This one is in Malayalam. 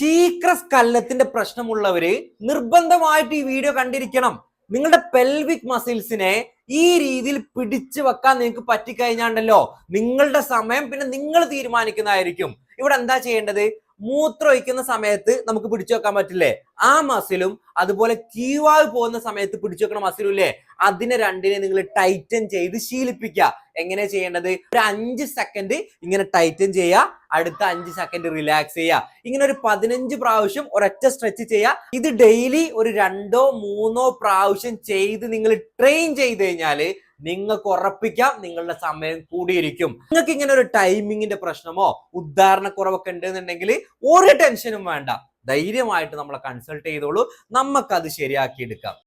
ടീക്രസ് കല്ലത്തിന്റെ പ്രശ്നമുള്ളവര് നിർബന്ധമായിട്ട് ഈ വീഡിയോ കണ്ടിരിക്കണം. നിങ്ങളുടെ പെൽവിക് മസിൽസിനെ ഈ രീതിയിൽ പിടിച്ചു വെക്കാൻ നിങ്ങൾക്ക് പറ്റിക്കഴിഞ്ഞാണ്ടല്ലോ നിങ്ങളുടെ സമയം പിന്നെ നിങ്ങൾ തീരുമാനിക്കുന്നതായിരിക്കും. ഇവിടെ എന്താ ചെയ്യേണ്ടത്? മൂത്രം ഒഴിക്കുന്ന സമയത്ത് നമുക്ക് പിടിച്ചു വെക്കാൻ പറ്റില്ലേ? ആ മസിലും അതുപോലെ കീവാവ് പോകുന്ന സമയത്ത് പിടിച്ചു വെക്കുന്ന മസിലും ഇല്ലേ, അതിനെ രണ്ടിനെ നിങ്ങൾ ടൈറ്റൻ ചെയ്ത് ശീലിപ്പിക്കുക. എങ്ങനെ ചെയ്യേണ്ടത്? ഒരു 5 സെക്കൻഡ് ഇങ്ങനെ ടൈറ്റൻ ചെയ്യുക, അടുത്ത 5 സെക്കൻഡ് റിലാക്സ് ചെയ്യുക. ഇങ്ങനെ ഒരു 15 പ്രാവശ്യം ഒരൊറ്റ സ്ട്രെച്ച് ചെയ്യുക. ഇത് ഡെയിലി ഒരു 2-3 പ്രാവശ്യം ചെയ്ത് നിങ്ങൾ ട്രെയിൻ ചെയ്ത് കഴിഞ്ഞാല് നിങ്ങൾക്ക് ഉറപ്പിക്കാം നിങ്ങളുടെ സമയം കൂടിയിരിക്കും. നിങ്ങൾക്ക് ഇങ്ങനെ ഒരു ടൈമിങ്ങിന്റെ പ്രശ്നമോ ഉദ്ധാരണക്കുറവൊക്കെ ഉണ്ടെന്നുണ്ടെങ്കിൽ ഒരു ടെൻഷനും വേണ്ട, ധൈര്യമായിട്ട് നമ്മളെ കൺസൾട്ട് ചെയ്തോളൂ, നമുക്കത് ശരിയാക്കി എടുക്കാം.